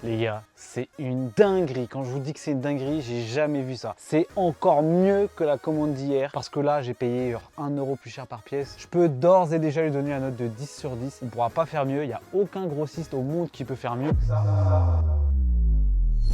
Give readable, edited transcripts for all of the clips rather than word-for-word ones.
Les gars, c'est une dinguerie. Quand je vous dis que c'est une dinguerie, j'ai jamais vu ça. C'est encore mieux que la commande d'hier parce que là, j'ai payé genre 1 euro plus cher par pièce. Je peux d'ores et déjà lui donner la note de 10 sur 10. Il ne pourra pas faire mieux. Il n'y a aucun grossiste au monde qui peut faire mieux que ça.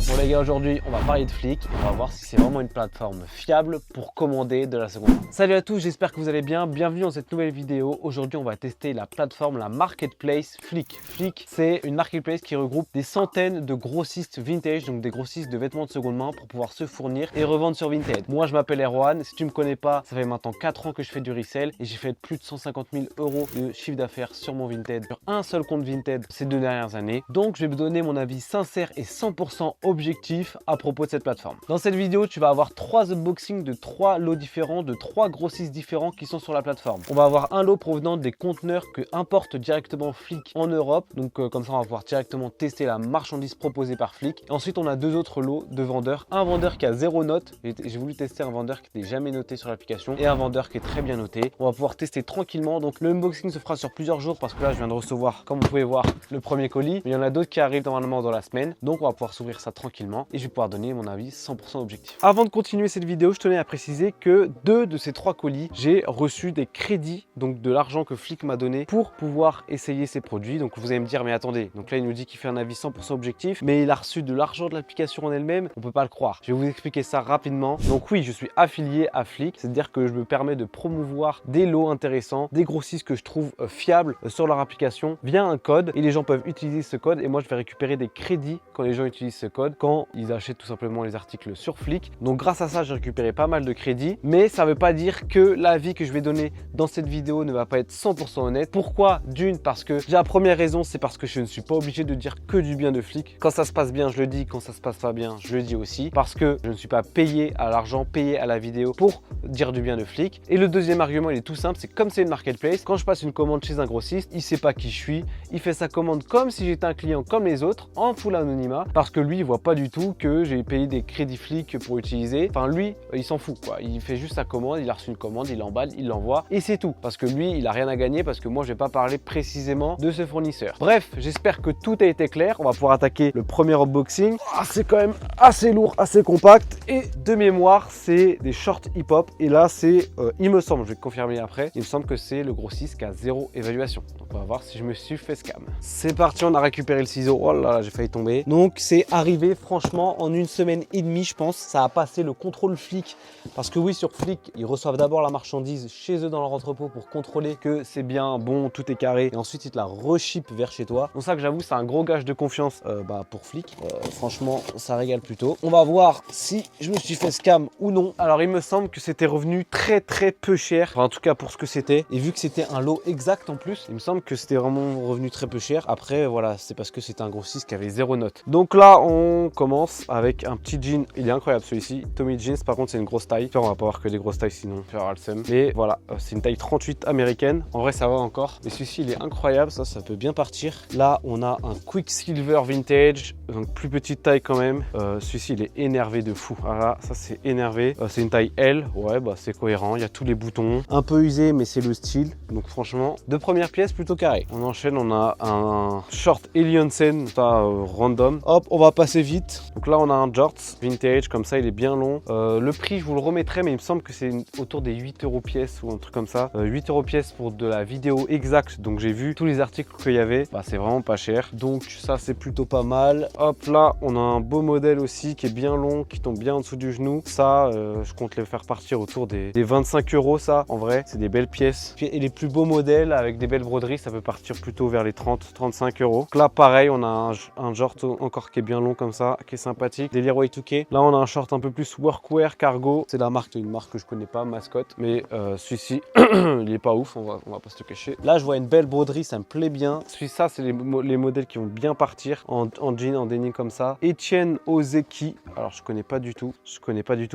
Bon les gars, aujourd'hui on va parler de Flick, on va voir si c'est vraiment une plateforme fiable pour commander de la seconde main. Salut à tous, j'espère que vous allez bien, bienvenue dans cette nouvelle vidéo. Aujourd'hui on va tester la plateforme, la marketplace Flick. Flick, c'est une marketplace qui regroupe des centaines de grossistes vintage, donc des grossistes de vêtements de seconde main pour pouvoir se fournir et revendre sur Vinted. Moi je m'appelle Erwan, si tu me connais pas, ça fait maintenant 4 ans que je fais du resell et j'ai fait plus de 150 000 euros de chiffre d'affaires sur mon Vinted, sur un seul compte Vinted ces 2 dernières années. Donc je vais vous donner mon avis sincère et 100% objectif à propos de cette plateforme. Dans cette vidéo, tu vas avoir 3 unboxings de 3 lots différents, de 3 grossistes différents qui sont sur la plateforme. On va avoir un lot provenant des conteneurs que importe directement Flick en Europe. Donc comme ça, on va pouvoir directement tester la marchandise proposée par Flick. Ensuite, on a 2 autres lots de vendeurs. Un vendeur qui a 0 note. J'ai voulu tester un vendeur qui n'était jamais noté sur l'application et un vendeur qui est très bien noté. On va pouvoir tester tranquillement. Donc le unboxing se fera sur plusieurs jours parce que là, je viens de recevoir, comme vous pouvez voir, le premier colis. Mais il y en a d'autres qui arrivent normalement dans la semaine. Donc on va pouvoir s'ouvrir ça tranquillement et je vais pouvoir donner mon avis 100% objectif. Avant de continuer cette vidéo, je tenais à préciser que 2 de ces 3 colis, j'ai reçu des crédits, donc de l'argent que Flick m'a donné pour pouvoir essayer ces produits. Donc vous allez me dire, mais attendez, donc là il nous dit qu'il fait un avis 100% objectif, mais il a reçu de l'argent de l'application en elle-même, on peut pas le croire. Je vais vous expliquer ça rapidement. Donc oui, je suis affilié à Flick, c'est-à-dire que je me permets de promouvoir des lots intéressants, des grossistes que je trouve fiables sur leur application via un code et les gens peuvent utiliser ce code et moi je vais récupérer des crédits quand les gens utilisent ce code, quand ils achètent tout simplement les articles sur Flick. Donc grâce à ça, j'ai récupéré pas mal de crédits, mais ça veut pas dire que l'avis que je vais donner dans cette vidéo ne va pas être 100% honnête. Pourquoi? D'une, parce que la première raison, c'est parce que je ne suis pas obligé de dire que du bien de Flick. Quand ça se passe bien, je le dis, quand ça se passe pas bien, je le dis aussi, parce que je ne suis pas payé à l'argent, payé à la vidéo pour dire du bien de Flick. Et le deuxième argument, il est tout simple, c'est comme c'est une marketplace, quand je passe une commande chez un grossiste, il sait pas qui je suis, il fait sa commande comme si j'étais un client comme les autres, en full anonymat, parce que lui, il voit pas du tout que j'ai payé des crédits Flick pour utiliser. Enfin lui, il s'en fout quoi. Il fait juste sa commande, il a reçu une commande, il l'emballe, il l'envoie et c'est tout. Parce que lui, il a rien à gagner parce que moi, je vais pas parler précisément de ce fournisseur. Bref, j'espère que tout a été clair. On va pouvoir attaquer le premier unboxing. C'est quand même assez lourd, assez compact et de mémoire, c'est des shorts hip-hop. Et là, c'est, il me semble, je vais confirmer après, il me semble que c'est le grossiste qui a 0 évaluation. Donc on va voir si je me suis fait scam. C'est parti, on a récupéré le ciseau. Oh là là, j'ai failli tomber. Donc c'est arrivé franchement en une semaine et demie, je pense. Ça a passé le contrôle Flick parce que oui, sur Flick, ils reçoivent d'abord la marchandise chez eux dans leur entrepôt pour contrôler que c'est bien, bon, tout est carré et ensuite ils te la reship vers chez toi. Donc ça que j'avoue, c'est un gros gage de confiance pour Flick. Franchement, ça régale plutôt. On va voir si je me suis fait scam ou non. Alors il me semble que c'était revenu très peu cher, enfin, en tout cas pour ce que c'était. Et vu que c'était un lot exact en plus, il me semble que c'était vraiment revenu très peu cher. Après voilà, c'est parce que c'était un grossiste qui avait 0 note. Donc là, on commence avec un petit jean. Il est incroyable celui-ci. Tommy Jeans, par contre, c'est une grosse taille. On va pas avoir que des grosses tailles sinon tu auras le seum. Mais voilà, c'est une taille 38 américaine. En vrai, ça va encore. Mais celui-ci, il est incroyable. Ça peut bien partir. Là, on a un Quicksilver Vintage. Donc plus petite taille quand même. Celui-ci, il est énervé de fou. Voilà, ça c'est énervé. C'est une taille L. Ouais, bah c'est cohérent. Il y a tous les boutons. Un peu usé, mais c'est le style. Donc franchement, de première pièce plutôt carré. On enchaîne, on a un short Eliansen, ça random. Hop, on va passer vite. Donc là, on a un jorts vintage, comme ça, il est bien long. Le prix, je vous le remettrai, mais il me semble que c'est autour des 8 € pièce ou un truc comme ça. 8 € pièce pour de la vidéo exacte. Donc j'ai vu tous les articles qu'il y avait. Bah, c'est vraiment pas cher. Donc ça, c'est plutôt pas mal. Hop, là, on a un beau modèle aussi qui est bien long, qui tombe bien en dessous du genou. Ça, je compte les faire partir autour des 25 € ça. En vrai, c'est des belles pièces. Et les plus beaux modèles avec des belles broderies, ça peut partir plutôt vers les 30-35 €. Donc là, pareil, on a un short encore qui est bien long comme ça, qui est sympathique. Délire Y2K. Là, on a un short un peu plus workwear cargo. C'est la marque, une marque que je connais pas, Mascotte. Mais celui-ci, il est pas ouf, on va pas se le cacher. Là, je vois une belle broderie, ça me plaît bien. Celui-là, c'est les modèles qui vont bien partir en jean, en denim comme ça. Etienne Ozeki. Alors, je connais pas du tout.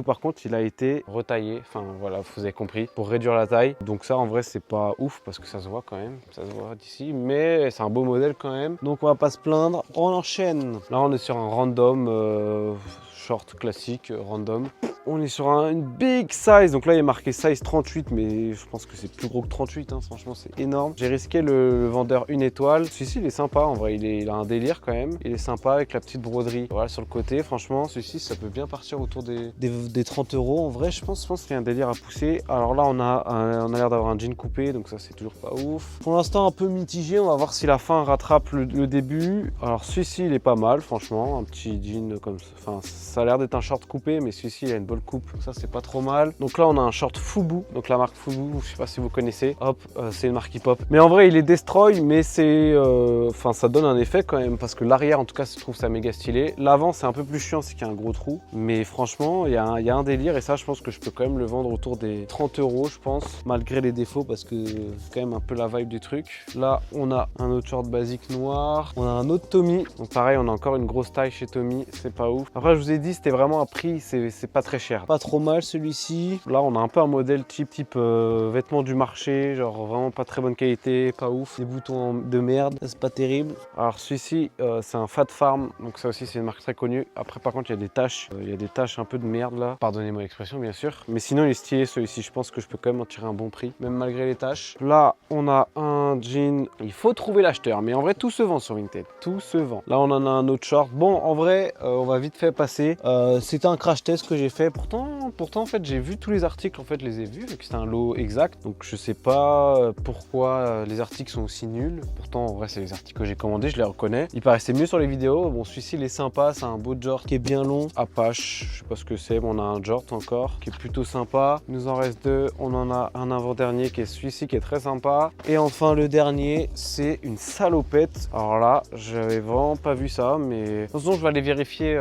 Par contre, il a été retaillé. Enfin, voilà, vous avez compris. Pour réduire la taille. Donc ça, en vrai, c'est pas ouf parce que ça se voit quand même. Ça se voit d'ici. Mais c'est un beau modèle quand même. Donc, on va pas se plaindre. On enchaîne. Là, on est sur un random short classique, random. on est sur une big size. Donc là, il est marqué size 38, mais je pense que c'est plus gros que 38. Hein. Franchement, c'est énorme. J'ai risqué le vendeur 1 étoile. Celui-ci, il est sympa. En vrai, il a un délire quand même. Il est sympa avec la petite broderie. Voilà, sur le côté. Franchement, celui-ci, ça peut bien partir autour des 30 €. En vrai, je pense qu'il y a un délire à pousser. Alors là, on a l'air d'avoir un jean coupé. Donc ça, c'est toujours pas ouf. Pour l'instant, un peu mitigé. On va voir si la fin rattrape le début. Alors celui-ci, il est pas mal, franchement. Un petit jean comme ça. Enfin, ça a l'air d'être un short coupé, mais celui-ci, il a une bonne coupe. Donc ça, c'est pas trop mal. Donc là, on a un short Fubu. Donc la marque Fubu, je sais pas si vous connaissez. Hop, c'est une marque hip-hop. Mais en vrai, il est destroy, mais c'est... Enfin, ça donne un effet quand même. Parce que l'arrière, en tout cas, je trouve ça méga stylé. L'avant, c'est un peu plus chiant, c'est qu'il y a un gros trou. Mais franchement, il y a un délire. Et ça, je pense que je peux quand même le vendre autour des 30 €, je pense. Malgré les défauts, parce que c'est quand même un peu la vibe du truc. Là, on a un autre short basique noir. On a un autre Tommy. Donc pareil, on a encore une grosse taille chez Tommy. C'est pas ouf. Après, je vous ai dit, c'était vraiment un prix. C'est pas très cher. Pas trop mal celui-ci. Là, on a un peu un modèle type vêtements du marché. Genre vraiment pas très bonne qualité. Pas ouf. Des boutons de merde. C'est pas terrible. Alors celui-ci, c'est un Fat Farm. Donc ça aussi, c'est une marque très connue. Après, par contre, il y a des taches. Il y a des taches un peu de merde là. Pardonnez-moi l'expression, bien sûr. Mais sinon, il est stylé celui-ci. Je pense que je peux quand même en tirer un bon prix. Même malgré les taches. Là, on a un jean. Il faut trouver l'acheteur. Mais en vrai, tout se vend sur Vinted. Tout se vend. Là, on en a un autre short. Bon, en vrai, on va vite fait passer. C'était un crash test que j'ai fait. Pourtant, en fait, j'ai vu tous les articles. En fait, je les ai vus. Vu que c'était un lot exact. Donc, je sais pas pourquoi les articles sont aussi nuls. Pourtant, en vrai, c'est les articles que j'ai commandés. Je les reconnais. Il paraissait mieux sur les vidéos. Bon, celui-ci, il est sympa. C'est un beau jort qui est bien long. Apache. Je sais pas ce que c'est. Mais on a un jort encore qui est plutôt sympa. Il nous en reste deux. On en a un avant-dernier qui est celui-ci qui est très sympa. Et enfin, le dernier, c'est une salopette. Alors là, j'avais vraiment pas vu ça, mais de toute façon, je vais aller vérifier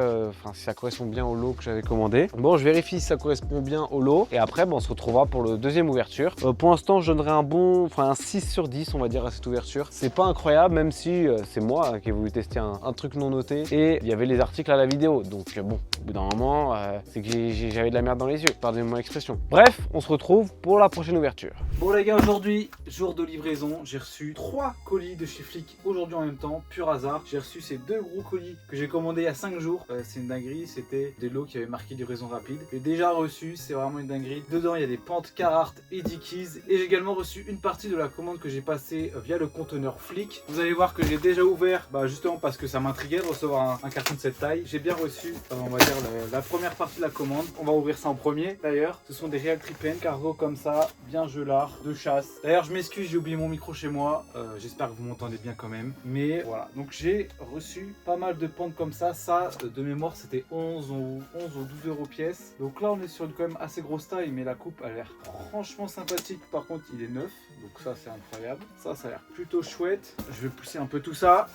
si ça correspond bien au lot que j'avais commandé. Bon, je vérifie si ça correspond bien au lot. Et après, on se retrouvera pour le deuxième ouverture. Pour l'instant, je donnerai un 6 sur 10, on va dire, à cette ouverture. C'est pas incroyable, même si c'est moi qui ai voulu tester un truc non noté. Et il y avait les articles à la vidéo. Donc bon, au bout d'un moment, c'est que j'avais de la merde dans les yeux. Pardonnez-moi l'expression. Bref, on se retrouve pour la prochaine ouverture. Bon les gars, aujourd'hui, jour de livraison, j'ai reçu 3 colis de chez Flic aujourd'hui en même temps, pur hasard. J'ai reçu ces 2 gros colis que j'ai commandés il y a 5 jours. C'est une dinguerie, c'était des lots qui avaient marqué livraison rapide. J'ai déjà reçu, c'est vraiment une dinguerie. Dedans, il y a des pentes Carhartt et Dickies. Et j'ai également reçu une partie de la commande que j'ai passée via le conteneur Flic. Vous allez voir que j'ai déjà ouvert, justement parce que ça m'intriguait de recevoir un carton de cette taille. J'ai bien reçu, on va dire, la première partie de la commande. On va ouvrir ça en premier. D'ailleurs, ce sont des Real Tripen cargo comme ça, bien gelard, de chasse. D'ailleurs, je m'excuse, j'ai oublié mon micro chez moi. J'espère que vous m'entendez bien quand même. Mais voilà, donc j'ai reçu pas mal de pentes comme ça. Ça, de mémoire, c'était 11 ou 12 € pièce. Donc là, on est sur une quand même assez grosse taille, mais la coupe a l'air franchement sympathique. Par contre, il est neuf, donc ça, c'est incroyable. Ça a l'air plutôt chouette. Je vais pousser un peu tout ça.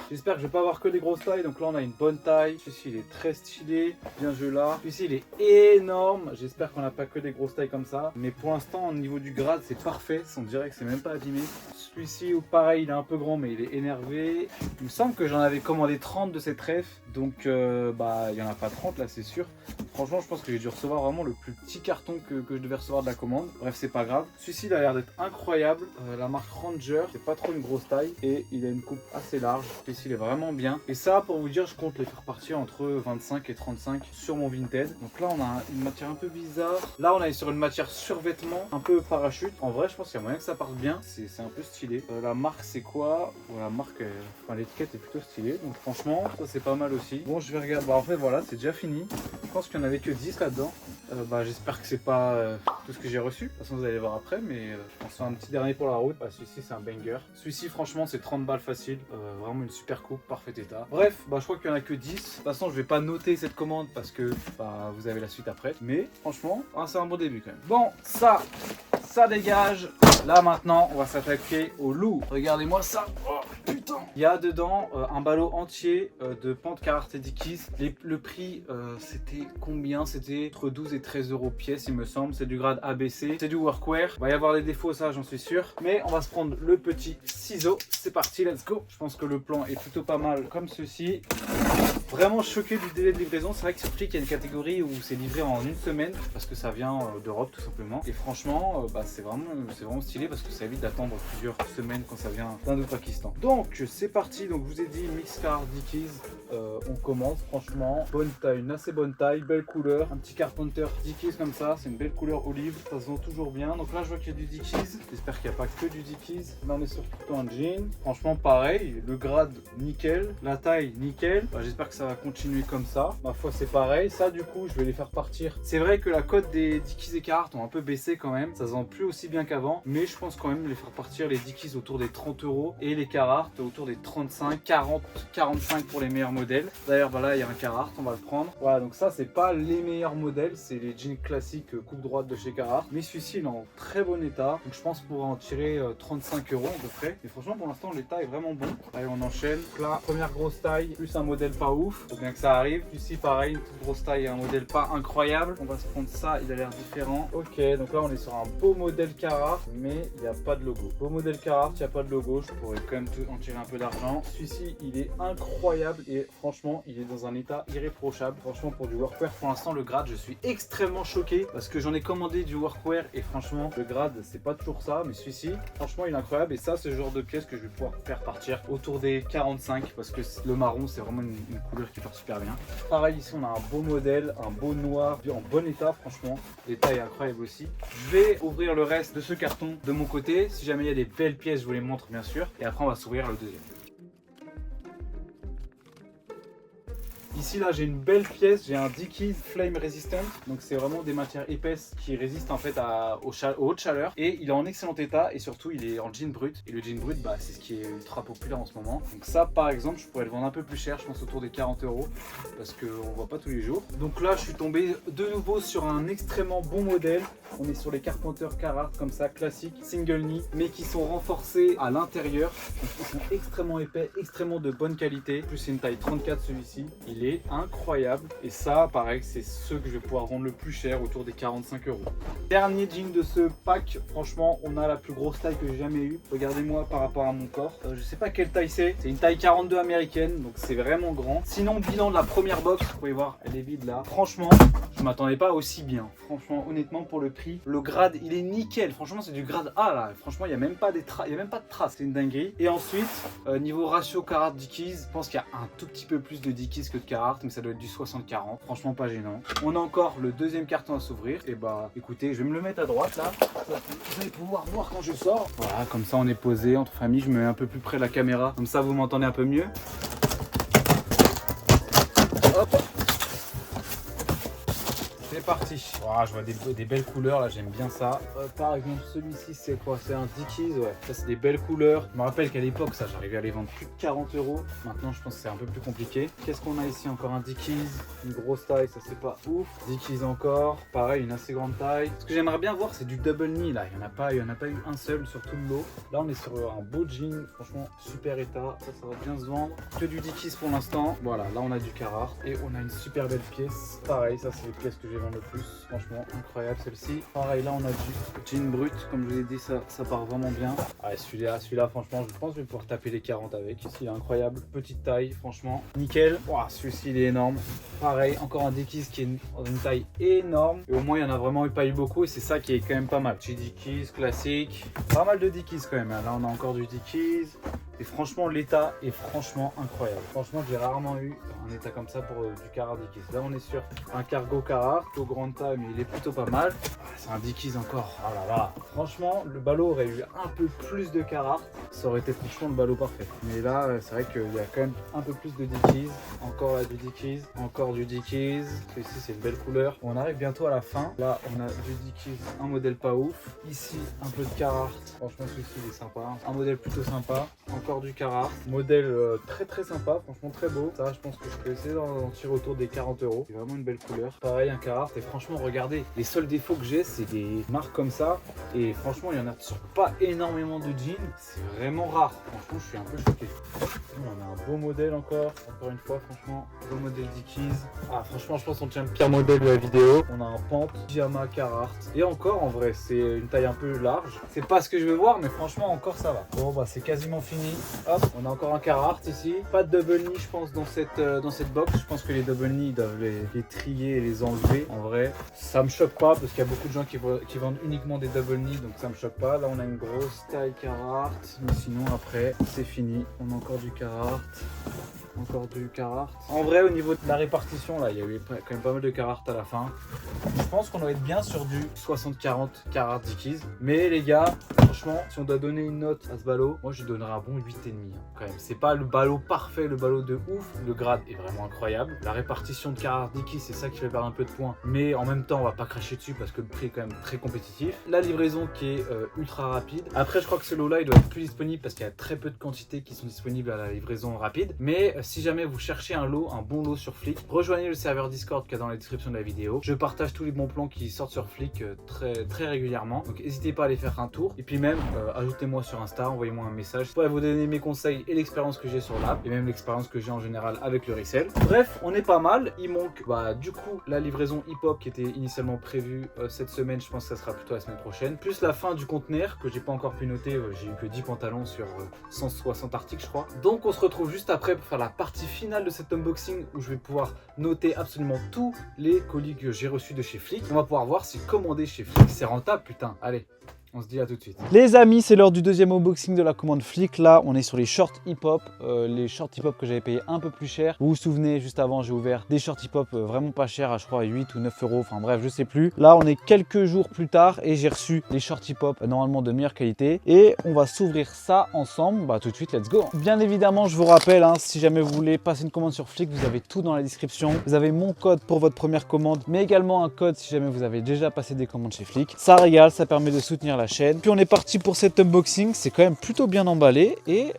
J'espère que je vais pas avoir que des grosses tailles. Donc là, on a une bonne taille. Celui-ci, il est très stylé, bien gelard. Celui-ci, il est énorme. J'espère qu'on n'a pas que des grosses tailles comme ça. Mais pour l'instant, au niveau du grade, c'est parfait. On dirait que c'est même pas abîmé. Celui-ci, pareil, il est un peu grand, mais il est énervé. Il me semble que j'en avais commandé 30 de cette ref. Donc, il n'y en a pas 30 là, c'est sûr. Franchement, je pense que j'ai dû recevoir vraiment le plus petit carton que je devais recevoir de la commande. Bref, c'est pas grave. Celui-ci, il a l'air d'être incroyable. La marque Ranger, c'est pas trop une grosse taille. Et il a une coupe assez large. Celui-ci, il est vraiment bien. Et ça, pour vous dire, je compte les faire partir entre 25 et 35 sur mon Vinted. Donc là, on a une matière un peu bizarre. Là, on est sur une matière survêtement, un peu parachute. En vrai, je pense qu'il y a moyen que ça parte bien. C'est un peu stylé. La marque, c'est quoi? La marque, l'étiquette est plutôt stylée. Donc franchement, ça, c'est pas mal aussi. Bon, je vais regarder. En fait, voilà, c'est déjà fini. Je pense qu'il n'y en avait que 10 là-dedans. J'espère que c'est pas tout ce que j'ai reçu. De toute façon, vous allez voir après. Mais je pense un petit dernier pour la route. Celui-ci, c'est un banger. Celui-ci, franchement, c'est 30 balles facile. Vraiment une super coupe, parfait état. Bref, je crois qu'il n'y en a que 10. De toute façon, je vais pas noter cette commande parce que vous avez la suite après. Mais franchement, c'est un bon début quand même. Bon, ça dégage. Là maintenant, on va s'attaquer au loup. Regardez-moi ça. Oh putain. Il y a dedans un ballot entier de pentes Carhartt et Dickies. Le prix, c'était combien? C'était entre 12 et 13 € pièce, il me semble. C'est du grade ABC. C'est du workwear. Il va y avoir des défauts, ça, j'en suis sûr. Mais on va se prendre le petit ciseau. C'est parti, let's go. Je pense que le plan est plutôt pas mal comme ceci. Vraiment choqué du délai de livraison. C'est vrai que sur Flic, il y a une catégorie où c'est livré en une semaine parce que ça vient d'Europe tout simplement. Et franchement, c'est vraiment stylé parce que ça évite d'attendre plusieurs semaines quand ça vient d'Inde ou Pakistan. Donc c'est parti, donc je vous ai dit Mix Carhartt Dickies, on commence. Franchement bonne taille, une assez bonne taille, belle couleur, un petit Carpenter Dickies comme ça, c'est une belle couleur olive, ça se vend toujours bien. Donc là je vois qu'il y a du Dickies, j'espère qu'il n'y a pas que du Dickies. Là on est sur plutôt un jean, franchement pareil, le grade nickel, la taille nickel. J'espère que ça va continuer comme ça, ma foi c'est pareil. Ça du coup je vais les faire partir. C'est vrai que la cote des Dickies et Carhartt ont un peu baissé quand même, ça se vend plus aussi bien qu'avant, mais je pense quand même les faire partir, les Dickies autour des 30 € et les Carhartt autour des 35, 40, 45 pour les meilleurs modèles. D'ailleurs bah là il y a un Carhartt, on va le prendre. Voilà, donc ça c'est pas les meilleurs modèles, c'est les jeans classiques coupe droite de chez Carhartt, mais celui-ci il est en très bon état, donc je pense pouvoir en tirer 35 € à peu près. Et franchement pour l'instant l'état est vraiment bon. Allez on enchaîne. Donc là première grosse taille, plus un modèle pas ouf, faut bien que ça arrive. Ici pareil, une toute grosse taille et un modèle pas incroyable. On va se prendre ça, il a l'air différent. Ok, donc là on est sur un beau modèle Carhartt, mais il n'y a pas de logo. Beau modèle Carhartt, il n'y a pas de logo, je pourrais quand même en tirer un peu d'argent. Celui-ci il est incroyable et franchement il est dans un état irréprochable. Franchement pour du workwear, pour l'instant le grade je suis extrêmement choqué parce que j'en ai commandé du workwear et franchement le grade c'est pas toujours ça, mais celui-ci franchement il est incroyable. Et ça c'est le genre de pièce que je vais pouvoir faire partir autour des 45 parce que le marron c'est vraiment une couleur qui part super bien. Pareil ici on a un beau modèle, un beau noir en bon état, franchement l'état est incroyable aussi. Je vais ouvrir le reste de ce carton de mon côté, si jamais il y a des belles pièces je vous les montre bien sûr, et après on va s'ouvrir le deuxième. Ici là j'ai une belle pièce, j'ai un Dickies Flame Resistant, donc c'est vraiment des matières épaisses qui résistent en fait aux hautes chaleurs, et il est en excellent état et surtout il est en jean brut, et le jean brut bah, c'est ce qui est ultra populaire en ce moment. Donc ça par exemple je pourrais le vendre un peu plus cher, je pense autour des 40 € parce qu'on voit pas tous les jours. Donc là je suis tombé de nouveau sur un extrêmement bon modèle, on est sur les Carpenter Carhartt comme ça, classiques, single knee, mais qui sont renforcés à l'intérieur, donc ils sont extrêmement épais, extrêmement de bonne qualité, plus c'est une taille 34 celui-ci, il est incroyable. Et ça pareil c'est ceux que je vais pouvoir vendre le plus cher, autour des 45 €. Dernier jean de ce pack, franchement on a la plus grosse taille que j'ai jamais eue, regardez-moi par rapport à mon corps, je sais pas quelle taille c'est une taille 42 américaine, donc c'est vraiment grand. Sinon bilan de la première box, vous pouvez voir elle est vide là, franchement je m'attendais pas aussi bien, franchement honnêtement pour le prix, le grade il est nickel, franchement c'est du grade A là, franchement il n'y a même pas des traces, il y a même pas de traces, c'est une dinguerie. Et ensuite niveau ratio Carhartt Dickies, je pense qu'il y a un tout petit peu plus de Dickies que de Carhartt, mais ça doit être du 60-40, franchement pas gênant. On a encore le deuxième carton à s'ouvrir, et bah écoutez je vais me le mettre à droite là, vous allez pouvoir voir quand je sors. Voilà, comme ça on est posé entre famille, je me mets un peu plus près de la caméra, comme ça vous m'entendez un peu mieux. Hop, c'est parti. Wow, je vois des belles couleurs là, j'aime bien ça. Par exemple celui-ci c'est quoi? C'est un Dickies, ouais. Ça c'est des belles couleurs. Je me rappelle qu'à l'époque ça j'arrivais à les vendre plus de 40 €. Maintenant je pense que c'est un peu plus compliqué. Qu'est-ce qu'on a ici? Encore un Dickies, une grosse taille, ça c'est pas ouf. Dickies encore, pareil une assez grande taille. Ce que j'aimerais bien voir c'est du double knee là. Il y en a pas eu un seul sur tout le lot. Là on est sur un beau jean, franchement super état. Ça va bien se vendre. Que du Dickies pour l'instant. Voilà, là on a du Carhartt et on a une super belle pièce. Pareil, ça c'est les pièces que j'ai vendues le plus, franchement incroyable celle-ci. Pareil là on a du jean brut, comme je vous ai dit ça part vraiment bien. Ah, celui-là franchement je pense que je vais pouvoir taper les 40 avec. Ici il est incroyable, petite taille franchement nickel. Wow, celui-ci il est énorme. Pareil encore un Dickies qui est une taille énorme, et au moins il y en a vraiment pas eu beaucoup et c'est ça qui est quand même pas mal. Petit Dickies classique, pas mal de Dickies quand même. Là on a encore du Dickies. Et franchement l'état est franchement incroyable. Franchement j'ai rarement eu un état comme ça pour du Carhartt Dickies. Là on est sur un cargo Carhartt, plutôt grande taille mais il est plutôt pas mal. C'est un Dickies encore, oh là là. Franchement le ballot aurait eu un peu plus de Carhartt, ça aurait été franchement le ballot parfait. Mais là c'est vrai qu'il y a quand même un peu plus de Dickies. Encore là du Dickies, encore du Dickies. Celui-ci c'est une belle couleur. On arrive bientôt à la fin. Là on a du Dickies, un modèle pas ouf. Ici un peu de Carhartt, franchement celui-ci il est sympa. Un modèle plutôt sympa. Encore du Carhartt, modèle très sympa, franchement très beau. Ça je pense que je peux essayer d'en tirer autour des 40 €. C'est vraiment une belle couleur. Pareil un Carhartt, et franchement regardez, les seuls défauts que j'ai c'est des marques comme ça, et franchement il y en a sur pas énormément de jeans, c'est vraiment rare. Franchement je suis un peu choqué. On a un beau modèle encore une fois, franchement beau modèle Dickies. Ah franchement je pense qu'on tient le pire modèle de la vidéo. On a un Pant Pyjama Carhartt, et encore en vrai c'est une taille un peu large. C'est pas ce que je veux voir, mais franchement encore ça va. Bon bah c'est quasiment fini. Hop, on a encore un Carhartt ici. Pas de double knee je pense dans cette box. Je pense que les double knee ils doivent les trier et les enlever. En vrai, ça me choque pas parce qu'il y a beaucoup de gens qui vendent uniquement des double knee, donc ça me choque pas. Là on a une grosse taille Carhartt, mais sinon après c'est fini. On a encore du Carhartt. Encore du Carhartt. En vrai, au niveau de la répartition, là, il y a eu quand même pas mal de Carhartt à la fin. Je pense qu'on doit être bien sur du 60-40 Carhartt Dickies. Mais les gars, franchement, si on doit donner une note à ce ballot, moi je donnerais un bon 8,5 quand même. C'est pas le ballot parfait, le ballot de ouf. Le grade est vraiment incroyable. La répartition de Carhartt Dickies, c'est ça qui fait perdre un peu de points. Mais en même temps, on va pas cracher dessus parce que le prix est quand même très compétitif. La livraison qui est ultra rapide. Après, je crois que ce lot-là, il doit être plus disponible parce qu'il y a très peu de quantités qui sont disponibles à la livraison rapide. Mais si jamais vous cherchez un bon lot sur Flick, rejoignez le serveur Discord qui est dans la description de la vidéo. Je partage tous les bons plans qui sortent sur Flick très régulièrement. Donc n'hésitez pas à aller faire un tour. Et puis même, ajoutez-moi sur Insta, envoyez-moi un message. Je pourrais vous donner mes conseils et l'expérience que j'ai sur l'app. Et même l'expérience que j'ai en général avec le resell. Bref, on est pas mal. Il manque du coup la livraison hip-hop qui était initialement prévue cette semaine. Je pense que ça sera plutôt la semaine prochaine. Plus la fin du conteneur que j'ai pas encore pu noter. J'ai eu que 10 pantalons sur 160 articles je crois. Donc on se retrouve juste après pour faire la partie finale de cet unboxing où je vais pouvoir noter absolument tous les colis que j'ai reçus de chez Flick. On va pouvoir voir si commander chez Flick c'est rentable, putain. Allez, on se dit à tout de suite. Les amis, c'est l'heure du deuxième unboxing de la commande Flick. Là, on est sur les shorts hip-hop. Les shorts hip-hop que j'avais payé un peu plus cher. Vous vous souvenez, juste avant, j'ai ouvert des shorts hip-hop vraiment pas chers, à je crois 8 ou 9 euros. Enfin bref, je sais plus. Là, on est quelques jours plus tard et j'ai reçu les shorts hip-hop normalement de meilleure qualité. Et on va s'ouvrir ça ensemble. Tout de suite, let's go. Bien évidemment, je vous rappelle, si jamais vous voulez passer une commande sur Flick, vous avez tout dans la description. Vous avez mon code pour votre première commande, mais également un code si jamais vous avez déjà passé des commandes chez Flick. Ça régale, ça permet de soutenir la chaîne. Puis on est parti pour cet unboxing, c'est quand même plutôt bien emballé et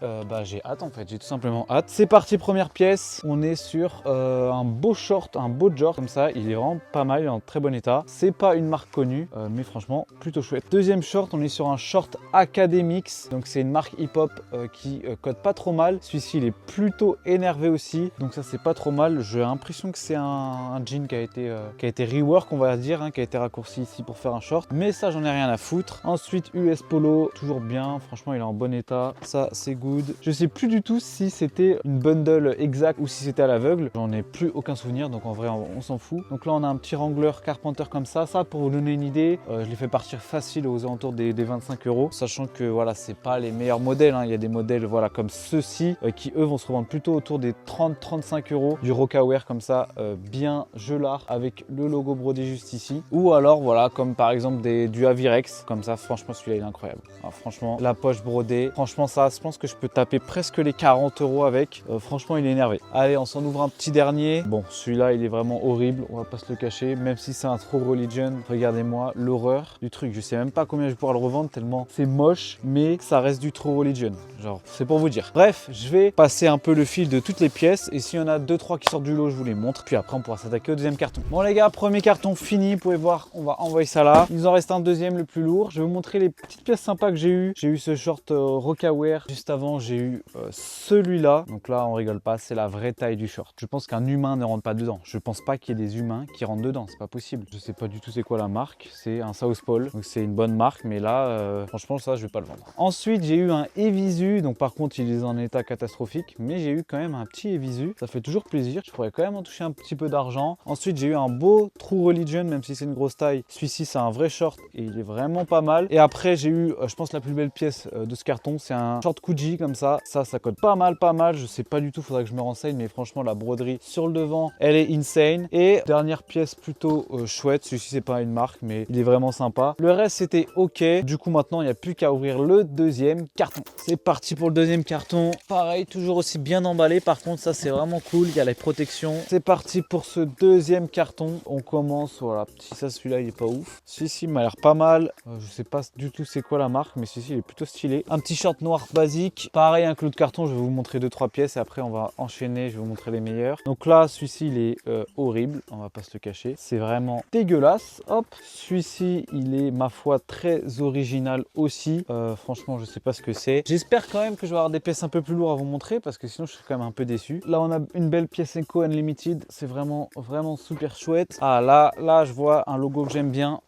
j'ai hâte en fait, j'ai tout simplement hâte. C'est parti, première pièce, on est sur un beau short, un beau genre comme ça, il est vraiment pas mal, il est en très bon état. C'est pas une marque connue, mais franchement plutôt chouette. Deuxième short, on est sur un short Academics, donc c'est une marque hip-hop qui code pas trop mal. Celui-ci il est plutôt énervé aussi, donc ça c'est pas trop mal. J'ai l'impression que c'est un jean qui a été rework on va dire, qui a été raccourci ici pour faire un short, mais ça j'en ai rien à foutre. Ensuite US Polo, toujours bien, franchement il est en bon état, ça c'est good. Je sais plus du tout si c'était une bundle exacte ou si c'était à l'aveugle, j'en ai plus aucun souvenir, donc en vrai on s'en fout. Donc là on a un petit Wrangler Carpenter comme ça pour vous donner une idée, je l'ai fait partir facile aux alentours des 25 euros, sachant que voilà c'est pas les meilleurs modèles, il y a des modèles voilà comme ceux-ci qui eux vont se revendre plutôt autour des 30-35 euros, du Rocawear comme ça, bien gelard avec le logo brodé juste ici, ou alors voilà comme par exemple du Avirex comme ça, franchement celui-là il est incroyable. Franchement la poche brodée, franchement ça je pense que je peux taper presque les 40 euros avec, franchement il est énervé. Allez, on s'en ouvre un petit dernier. Bon, celui-là il est vraiment horrible, on va pas se le cacher, même si c'est un True Religion. Regardez-moi l'horreur du truc, je sais même pas combien je vais pouvoir le revendre tellement c'est moche, mais ça reste du True Religion, genre c'est pour vous dire. Bref, je vais passer un peu le fil de toutes les pièces et s'il y en a 2-3 qui sortent du lot je vous les montre, puis après on pourra s'attaquer au deuxième carton. Bon les gars, premier carton fini, vous pouvez voir, on va envoyer ça là. Il nous en reste un deuxième, le plus lourd. Je vais vous montrer les petites pièces sympas que j'ai eu. J'ai eu ce short Rocawear, juste avant j'ai eu celui-là, donc là on rigole pas, c'est la vraie taille du short. Je pense qu'un humain ne rentre pas dedans, je pense pas qu'il y ait des humains qui rentrent dedans, c'est pas possible. Je sais pas du tout c'est quoi la marque, c'est un Southpaw, donc c'est une bonne marque, mais là franchement ça je vais pas le vendre. Ensuite j'ai eu un Evisu, donc par contre il est en état catastrophique, mais j'ai eu quand même un petit Evisu, ça fait toujours plaisir, je pourrais quand même en toucher un petit peu d'argent. Ensuite j'ai eu un beau True Religion, même si c'est une grosse taille, celui-ci c'est un vrai short et il est vraiment pas mal. Et après j'ai eu je pense la plus belle pièce de ce carton, c'est un short Kuji comme ça code pas mal, je sais pas du tout, faudrait que je me renseigne, mais franchement la broderie sur le devant elle est insane. Et dernière pièce plutôt chouette, celui-ci c'est pas une marque mais il est vraiment sympa. Le reste c'était ok, du coup maintenant il n'y a plus qu'à ouvrir le deuxième carton. C'est parti pour le deuxième carton, pareil toujours aussi bien emballé, par contre ça c'est vraiment cool, il y a les protections. C'est parti pour ce deuxième carton, on commence, voilà, petit, ça celui-là il est pas ouf, celui-ci m'a l'air pas mal, je sais pas du tout c'est quoi la marque, mais celui-ci il est plutôt stylé. Un petit short noir basique, pareil un clou de carton, je vais vous montrer 2-3 pièces et après on va enchaîner, je vais vous montrer les meilleurs. Donc là celui-ci il est horrible, on va pas se le cacher, c'est vraiment dégueulasse. Hop, celui-ci il est ma foi très original aussi, franchement je sais pas ce que c'est. J'espère quand même que je vais avoir des pièces un peu plus lourdes à vous montrer parce que sinon je serais quand même un peu déçu. Là on a une belle pièce Eco Unlimited, c'est vraiment super chouette. Ah là je vois un logo que j'aime bien,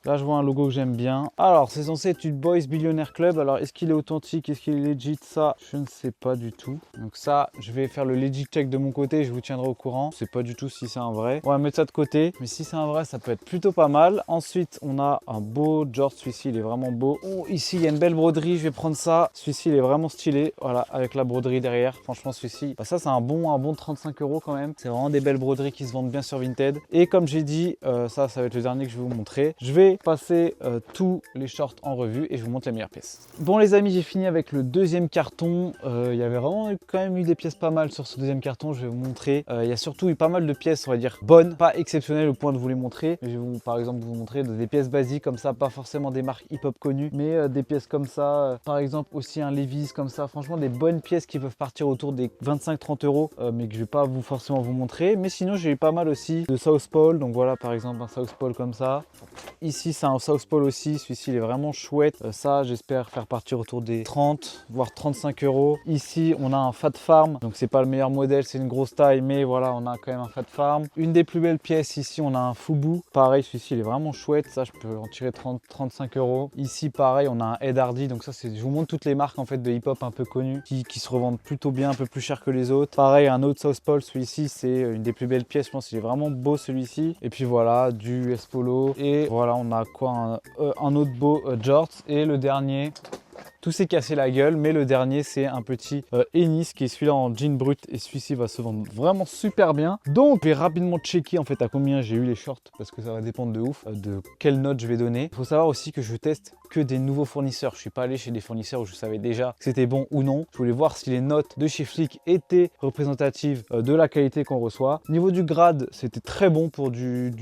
alors c'est censé être une Boys Billionaire Club. Alors est-ce qu'il est authentique, est-ce qu'il est legit? Ça, je ne sais pas du tout. Donc ça, je vais faire le legit check de mon côté, je vous tiendrai au courant. Je sais pas du tout si c'est un vrai. On va mettre ça de côté, mais si c'est un vrai, ça peut être plutôt pas mal. Ensuite, on a un beau George, celui-ci il est vraiment beau. Oh, ici il y a une belle broderie, je vais prendre ça. Celui-ci il est vraiment stylé, voilà, avec la broderie derrière. Franchement, celui-ci, bah, ça c'est un bon 35 € quand même. C'est vraiment des belles broderies qui se vendent bien sur Vinted. Et comme j'ai dit, ça va être le dernier que je vais vous montrer. Je vais passer tous les shorts en revue et je vous montre les meilleures pièces. Bon les amis, j'ai fini avec le deuxième carton. Il y avait vraiment quand même eu des pièces pas mal sur ce deuxième carton. Je vais vous montrer. Il y a surtout eu pas mal de pièces, on va dire bonnes, pas exceptionnelles au point de vous les montrer. Mais je vais vous, par exemple, vous montrer des pièces basiques comme ça, pas forcément des marques hip-hop connues, mais des pièces comme ça. Par exemple aussi un Levi's comme ça. Franchement, des bonnes pièces qui peuvent partir autour des 25-30 €, mais que je vais pas forcément vous montrer. Mais sinon, j'ai eu pas mal aussi de South Pole. Donc voilà, par exemple un South Pole comme ça. Ici, c'est un South Pole aussi. Celui-ci, il est vraiment chouette. Ça, j'espère faire partir autour des 30 voire 35 €. Ici, on a un Fat Farm. Donc c'est pas le meilleur modèle, c'est une grosse taille, mais voilà, on a quand même un Fat Farm. Une des plus belles pièces ici, on a un Fubu. Pareil, celui-ci, il est vraiment chouette. Ça, je peux en tirer 30-35 €. Ici, pareil, on a un Ed Hardy. Donc ça, c'est, je vous montre toutes les marques en fait de hip-hop un peu connues qui se revendent plutôt bien, un peu plus cher que les autres. Pareil, un autre South Pole. Celui-ci, c'est une des plus belles pièces. Je pense qu'il est vraiment beau celui-ci. Et puis voilà, du US Polo. Et voilà, on a quoi, un autre beau Jorts. Et le dernier, tout s'est cassé la gueule, mais le dernier c'est un petit Ennis qui est celui-là en jean brut et celui-ci va se vendre vraiment super bien. Donc je vais rapidement checker en fait à combien j'ai eu les shorts parce que ça va dépendre de ouf de quelle note je vais donner. Il faut savoir aussi que je teste que des nouveaux fournisseurs. Je suis pas allé chez des fournisseurs où je savais déjà que c'était bon ou non. Je voulais voir si les notes de chez Flick étaient représentatives de la qualité qu'on reçoit. Niveau du grade, c'était très bon pour du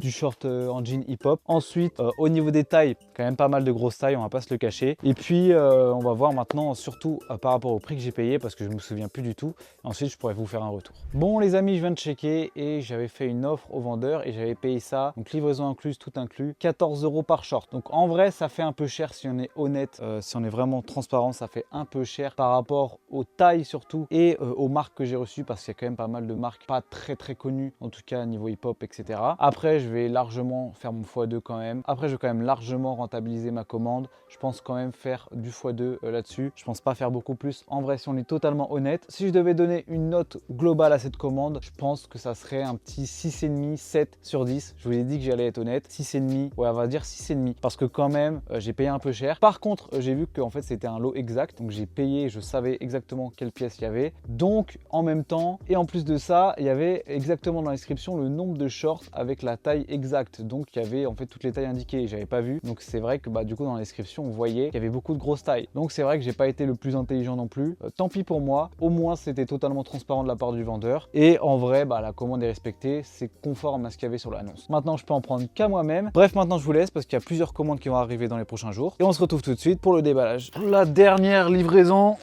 short en jean hip-hop. Ensuite, au niveau des tailles, quand même pas mal de grosses tailles, on va pas se le cacher. Et puis on va voir maintenant surtout par rapport au prix que j'ai payé parce que je me souviens plus du tout. Ensuite, je pourrais vous faire un retour. Bon les amis, je viens de checker et j'avais fait une offre au vendeur et j'avais payé ça, donc livraison incluse, tout inclus, 14 € par short. Donc en vrai, ça fait un peu cher si on est honnête, si on est vraiment transparent, ça fait un peu cher par rapport aux tailles surtout et aux marques que j'ai reçues parce qu'il y a quand même pas mal de marques pas très connues, en tout cas niveau hip-hop, etc. Après, je vais largement faire mon x2 quand même. Après, je vais quand même largement rentabiliser ma commande. Je pense quand même faire du x2 là-dessus. Je pense pas faire beaucoup plus. En vrai, si on est totalement honnête, si je devais donner une note globale à cette commande, je pense que ça serait un petit 6,5, 7 sur 10. Je vous ai dit que j'allais être honnête. 6,5, ouais, on va dire 6,5 parce que quand même, j'ai payé un peu cher. Par contre, j'ai vu que en fait, c'était un lot exact. Donc, j'ai payé, je savais exactement quelle pièce il y avait. Donc, en même temps, et en plus de ça, il y avait exactement dans la description le nombre de shorts avec la taille exacte. Donc, il y avait en fait toutes les tailles indiquées. J'avais pas vu. Donc, c'est vrai que bah, du coup, dans la description, on voyait qu'il y avait beaucoup de grosses tailles. Donc, c'est vrai que j'ai pas été le plus intelligent non plus. Tant pis pour moi. Au moins, c'était totalement transparent de la part du vendeur. Et en vrai, bah, la commande est respectée. C'est conforme à ce qu'il y avait sur l'annonce. Maintenant, je peux en prendre qu'à moi-même. Bref, maintenant, je vous laisse parce qu'il y a plusieurs commandes qui vont arriver dans les prochains jours. Et on se retrouve tout de suite pour le déballage. La dernière livraison.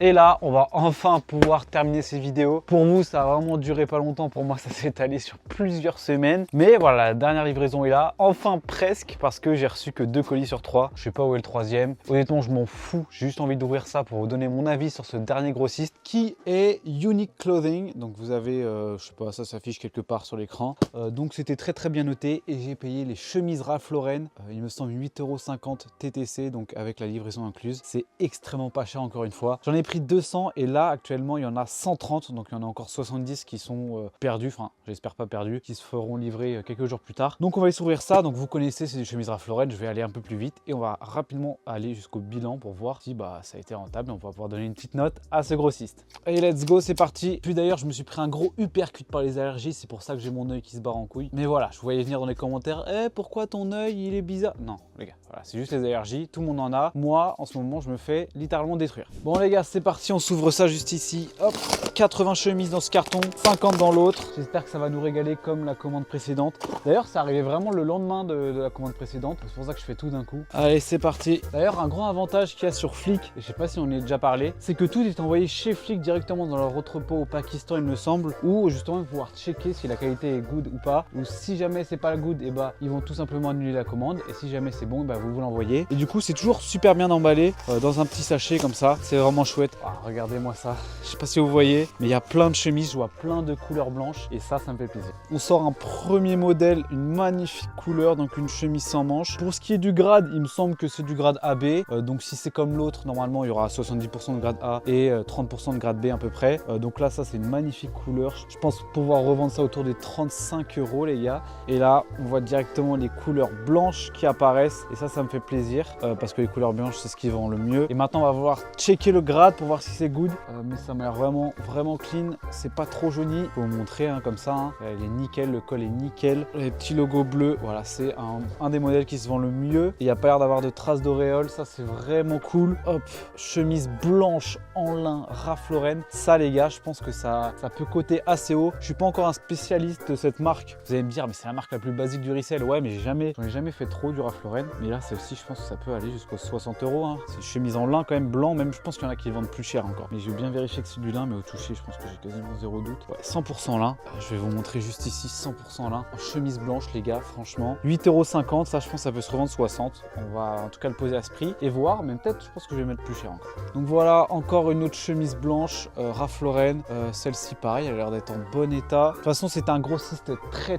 Et là, on va enfin pouvoir terminer ces vidéos. Pour vous, ça a vraiment duré pas longtemps. Pour moi, ça s'est étalé sur plusieurs semaines. Mais voilà, la dernière livraison est là. Enfin, presque, parce que j'ai reçu que 2 colis sur 3. Je sais pas où est le 3e. Honnêtement, je m'en fous. J'ai juste envie d'ouvrir ça pour vous donner mon avis sur ce dernier grossiste qui est Unique Clothing. Donc, vous avez, je sais pas, ça s'affiche quelque part sur l'écran. Donc, c'était très bien noté. Et j'ai payé les chemises Ralph Lauren. Il me semble 8,50 € TTC, donc avec la livraison incluse. C'est extrêmement pas cher, encore une fois. J'en ai pris 200 et là actuellement il y en a 130, donc il y en a encore 70 qui sont perdus, enfin j'espère pas perdus, qui se feront livrer quelques jours plus tard. Donc on va essayer d'ouvrir ça. Donc vous connaissez, c'est des chemises Ralph Lauren. Je vais aller un peu plus vite et on va rapidement aller jusqu'au bilan pour voir si bah ça a été rentable et on va pouvoir donner une petite note à ce grossiste. Allez, let's go, c'est parti. Puis d'ailleurs je me suis pris un gros uppercut par les allergies, c'est pour ça que j'ai mon œil qui se barre en couille. Mais voilà, je voyais venir dans les commentaires, pourquoi ton œil il est bizarre? Non les gars, voilà, c'est juste les allergies, tout le monde en a. Moi en ce moment je me fais littéralement détruire. Bon les gars, c'est parti, on s'ouvre ça juste ici. Hop, 80 chemises dans ce carton, 50 dans l'autre. J'espère que ça va nous régaler comme la commande précédente. D'ailleurs, ça arrivait vraiment le lendemain de la commande précédente. C'est pour ça que je fais tout d'un coup. Allez, c'est parti. D'ailleurs, un grand avantage qu'il y a sur Flick, et je sais pas si on en a déjà parlé, c'est que tout est envoyé chez Flick directement dans leur entrepôt au Pakistan, il me semble, où justement pouvoir checker si la qualité est good ou pas. Ou si jamais c'est pas good, et bah ils vont tout simplement annuler la commande. Et si jamais c'est bon, bah vous l'envoyez. Et du coup, c'est toujours super bien emballé dans un petit sachet comme ça. C'est vraiment chouette. fait. Ah, regardez-moi ça. Je sais pas si vous voyez, mais il y a plein de chemises. Je vois plein de couleurs blanches et ça me fait plaisir. On sort un premier modèle, une magnifique couleur, donc une chemise sans manches. Pour ce qui est du grade, il me semble que c'est du grade AB. Donc si c'est comme l'autre, normalement il y aura 70% de grade A et 30% de grade B à peu près. Donc là, ça c'est une magnifique couleur. Je pense pouvoir revendre ça autour des 35 € les gars. Et là, on voit directement les couleurs blanches qui apparaissent et ça me fait plaisir parce que les couleurs blanches c'est ce qui vend le mieux. Et maintenant on va voir checker le grade pour voir si c'est good. Mais ça m'a l'air vraiment clean. C'est pas trop joli. Je peux vous montrer comme ça. Il est nickel, le col est nickel. Les petits logos bleus, voilà, c'est un des modèles qui se vend le mieux. Il n'y a pas l'air d'avoir de traces d'auréole, ça c'est vraiment cool. Hop, chemise blanche en lin Ralph Lauren. Ça les gars, je pense que ça peut coter assez haut. Je suis pas encore un spécialiste de cette marque. Vous allez me dire, mais c'est la marque la plus basique du resell. Ouais, mais j'en ai jamais fait trop du Ralph Lauren. Mais là, celle-ci, je pense que ça peut aller jusqu'aux 60 €. C'est une chemise en lin quand même blanc, même je pense qu'il y en a qui le vendent plus cher encore. Mais je vais bien vérifier que c'est du lin, mais au toucher, je pense que j'ai quasiment zéro doute. Ouais, 100% lin. Je vais vous montrer juste ici 100% lin. En chemise blanche les gars, franchement. 8,50 €, ça je pense que ça peut se revendre 60. On va en tout cas le poser à ce prix et voir, mais peut-être je pense que je vais mettre plus cher encore. Donc voilà, encore une autre chemise blanche, Ralph Lauren. Celle-ci pareil, elle a l'air d'être en bon état. De toute façon c'est un grossiste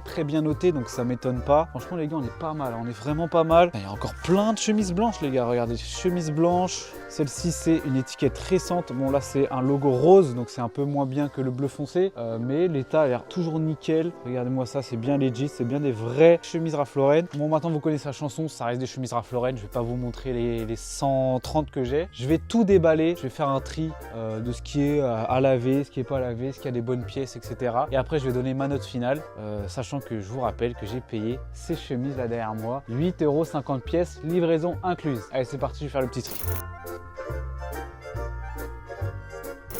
très bien noté, donc ça m'étonne pas. Franchement les gars, on est pas mal, on est vraiment pas mal. Il y a encore plein de chemises blanches les gars, regardez, chemise blanche. Celle-ci c'est une étiquette récente. Bon là c'est un logo rose, donc c'est un peu moins bien que le bleu foncé, mais l'état a l'air toujours nickel. Regardez-moi ça, c'est bien legit, c'est bien des vraies chemises Ralph Lauren. Bon maintenant vous connaissez la chanson, ça reste des chemises Ralph Lauren. Je vais pas vous montrer les 130 que j'ai. Je vais tout déballer, je vais faire un tri de ce qui est à laver, ce qui est pas à laver, ce qui a des bonnes pièces, etc. Et après je vais donner ma note finale, sachant que je vous rappelle que j'ai payé ces chemises là derrière moi, 8,50 €, livraison incluse. Allez c'est parti, je vais faire le petit tri.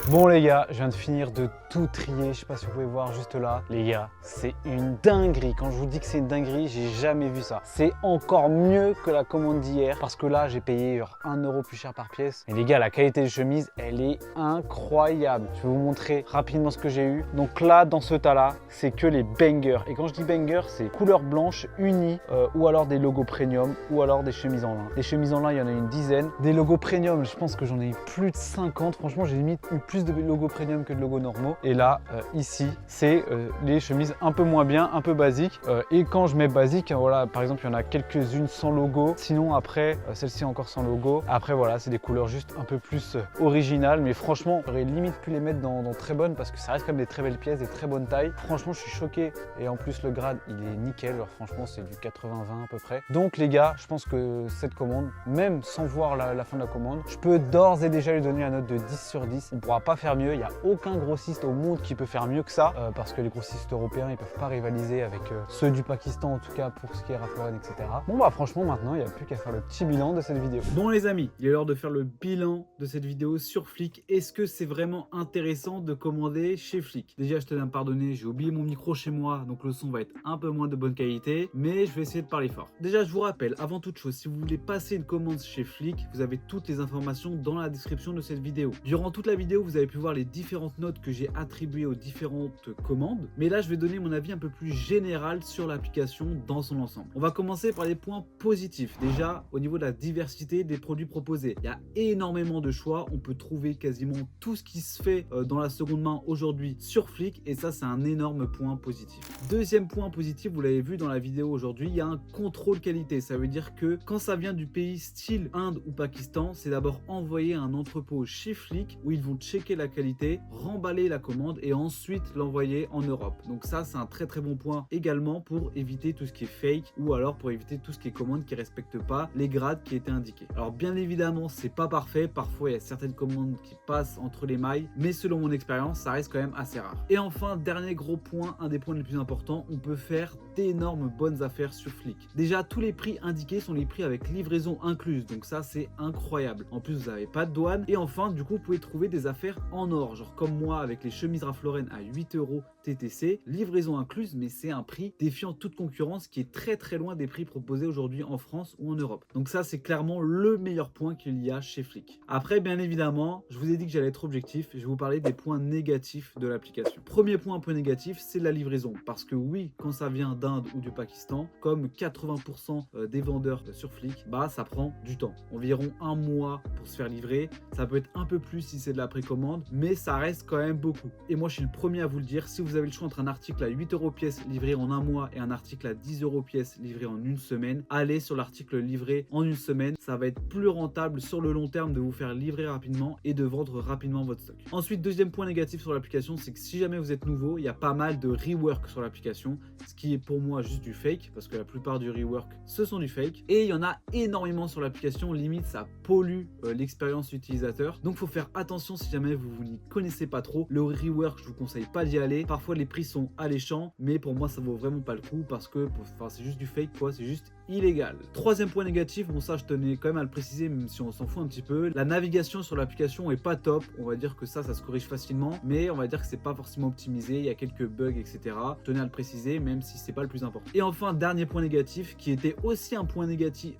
Bon les gars, je viens de finir de tout trier, je sais pas si vous pouvez voir juste là. Les gars, c'est une dinguerie. Quand je vous dis que c'est une dinguerie, j'ai jamais vu ça. C'est encore mieux que la commande d'hier parce que là, j'ai payé genre 1 € plus cher par pièce. Et les gars, la qualité des chemises, elle est incroyable. Je vais vous montrer rapidement ce que j'ai eu. Donc là, dans ce tas-là, c'est que les bangers. Et quand je dis bangers, c'est couleur blanche unie ou alors des logos premium ou alors des chemises en lin. Les chemises en lin, il y en a une dizaine. Des logos premium, je pense que j'en ai eu plus de 50. Franchement, j'ai limite eu plus de logos premium que de logos normaux. Et là, ici, c'est les chemises un peu moins bien, un peu basiques. Et quand je mets basique, voilà, par exemple, il y en a quelques-unes sans logo. Sinon, après, celle-ci encore sans logo. Après, voilà, c'est des couleurs juste un peu plus originales. Mais franchement, j'aurais limite pu les mettre dans très bonnes parce que ça reste quand même des très belles pièces, des très bonnes tailles. Franchement, je suis choqué. Et en plus, le grade, il est nickel. Alors, franchement, c'est du 80-20 à peu près. Donc, les gars, je pense que cette commande, même sans voir la fin de la commande, je peux d'ores et déjà lui donner la note de 10 sur 10. On ne pourra pas faire mieux. Il n'y a aucun grossiste au monde qui peut faire mieux que ça parce que les grossistes européens ils peuvent pas rivaliser avec ceux du Pakistan en tout cas pour ce qui est Ralph Lauren, etc. Bon bah franchement maintenant il n'y a plus qu'à faire le petit bilan de cette vidéo. Bon les amis, il est l'heure de faire le bilan de cette vidéo sur Flick. Est-ce que c'est vraiment intéressant de commander chez Flick? Déjà je tenais à me pardonner, j'ai oublié mon micro chez moi donc le son va être un peu moins de bonne qualité, mais je vais essayer de parler fort. Déjà je vous rappelle avant toute chose, si vous voulez passer une commande chez Flick, vous avez toutes les informations dans la description de cette vidéo. Durant toute la vidéo vous avez pu voir les différentes notes que j'ai attribuées aux différentes commandes, mais là je vais donner mon avis un peu plus général sur l'application dans son ensemble. On va commencer par les points positifs. Déjà au niveau de la diversité des produits proposés, il y a énormément de choix, on peut trouver quasiment tout ce qui se fait dans la seconde main aujourd'hui sur Flick et ça c'est un énorme point positif. Deuxième point positif, vous l'avez vu dans la vidéo aujourd'hui, il y a un contrôle qualité. Ça veut dire que quand ça vient du pays style Inde ou Pakistan, c'est d'abord envoyé à un entrepôt chez Flick où ils vont checker la qualité, remballer la commande et ensuite l'envoyer en Europe. Donc ça c'est un très bon point également pour éviter tout ce qui est fake ou alors pour éviter tout ce qui est commande qui respecte pas les grades qui étaient indiqués. Alors bien évidemment c'est pas parfait, parfois il y a certaines commandes qui passent entre les mailles, mais selon mon expérience ça reste quand même assez rare. Et enfin dernier gros point, un des points les plus importants, on peut faire d'énormes bonnes affaires sur Flick. Déjà tous les prix indiqués sont les prix avec livraison incluse, donc ça c'est incroyable. En plus vous n'avez pas de douane et enfin du coup vous pouvez trouver des affaires en or, genre comme moi avec les chemises Ralph Lauren à 8 € TTC, livraison incluse, mais c'est un prix défiant toute concurrence qui est très loin des prix proposés aujourd'hui en France ou en Europe. Donc ça, c'est clairement le meilleur point qu'il y a chez Flick. Après, bien évidemment, je vous ai dit que j'allais être objectif, je vais vous parler des points négatifs de l'application. Premier point négatif, c'est la livraison, parce que oui, quand ça vient d'Inde ou du Pakistan, comme 80% des vendeurs sur Flick, bah ça prend du temps, environ un mois pour se faire livrer. Ça peut être un peu plus si c'est de la précommande, mais ça reste quand même beaucoup. Et moi, je suis le premier à vous le dire, si vous avez le choix entre un article à 8 € pièce livré en un mois et un article à 10 € pièce livré en une semaine, allez sur l'article livré en une semaine. Ça va être plus rentable sur le long terme de vous faire livrer rapidement et de vendre rapidement votre stock. Ensuite, deuxième point négatif sur l'application, c'est que si jamais vous êtes nouveau, il y a pas mal de rework sur l'application, ce qui est pour moi juste du fake, parce que la plupart du rework, ce sont du fake. Et il y en a énormément sur l'application, limite ça pollue l'expérience utilisateur. Donc faut faire attention si jamais vous n'y connaissez pas trop. Le rework, je vous conseille pas d'y aller. Parfois les prix sont alléchants, mais pour moi ça vaut vraiment pas le coup, parce que c'est juste du fake quoi, c'est juste illégal. Troisième point négatif, bon ça je tenais quand même à le préciser, même si on s'en fout un petit peu, la navigation sur l'application est pas top. On va dire que ça se corrige facilement, mais on va dire que c'est pas forcément optimisé, il y a quelques bugs, etc. Je tenais à le préciser, même si c'est pas le plus important. Et enfin, dernier point négatif, qui était aussi un point négatif,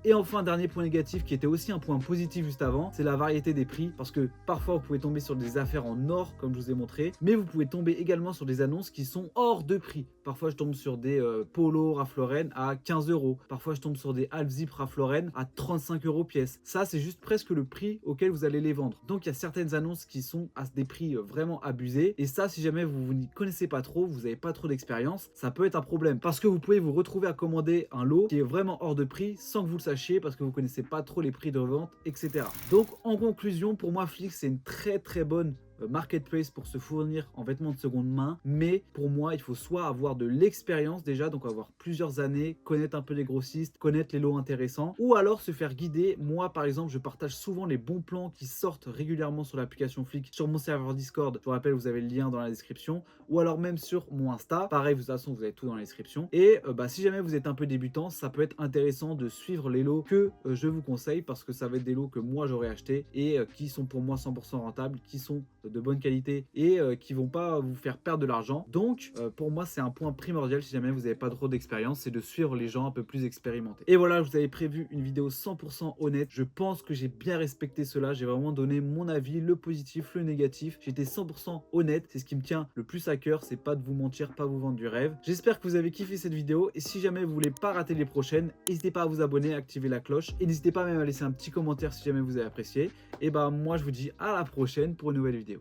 dernier point négatif, qui était aussi un point positif juste avant, c'est la variété des prix, parce que parfois vous pouvez tomber sur des affaires en or, comme je vous ai montré, mais vous pouvez tomber également sur des annonces qui sont hors de prix. Parfois je tombe sur des polos Ralph Lauren à 15 €, parfois je tombe sur des half zip Ralph Lauren à 35 € pièce. Ça, c'est juste presque le prix auquel vous allez les vendre. Donc il y a certaines annonces qui sont à des prix vraiment abusés, et ça, si jamais vous n'y connaissez pas trop, vous n'avez pas trop d'expérience, ça peut être un problème, parce que vous pouvez vous retrouver à commander un lot qui est vraiment hors de prix sans que vous le sachiez, parce que vous connaissez pas trop les prix de revente, etc. Donc en conclusion, pour moi Flick, c'est une très bonne marketplace pour se fournir en vêtements de seconde main, mais pour moi il faut soit avoir de l'expérience déjà, donc avoir plusieurs années, connaître un peu les grossistes, connaître les lots intéressants, ou alors se faire guider. Moi par exemple, je partage souvent les bons plans qui sortent régulièrement sur l'application Flick sur mon serveur Discord, je vous rappelle, vous avez le lien dans la description, ou alors même sur mon Insta, pareil, de toute façon vous avez tout dans la description. Et si jamais vous êtes un peu débutant, ça peut être intéressant de suivre les lots que je vous conseille, parce que ça va être des lots que moi j'aurais acheté et qui sont pour moi 100% rentables, qui sont de bonne qualité et qui vont pas vous faire perdre de l'argent. Donc pour moi c'est un point primordial si jamais vous n'avez pas trop d'expérience, c'est de suivre les gens un peu plus expérimentés. Et voilà, je vous avais prévu une vidéo 100% honnête. Je pense que j'ai bien respecté cela, j'ai vraiment donné mon avis, le positif, le négatif. J'étais 100% honnête, c'est ce qui me tient le plus à cœur, c'est pas de vous mentir, pas vous vendre du rêve. J'espère que vous avez kiffé cette vidéo, et si jamais vous voulez pas rater les prochaines, n'hésitez pas à vous abonner, à activer la cloche, et n'hésitez pas même à laisser un petit commentaire si jamais vous avez apprécié. Et moi je vous dis à la prochaine pour une nouvelle vidéo.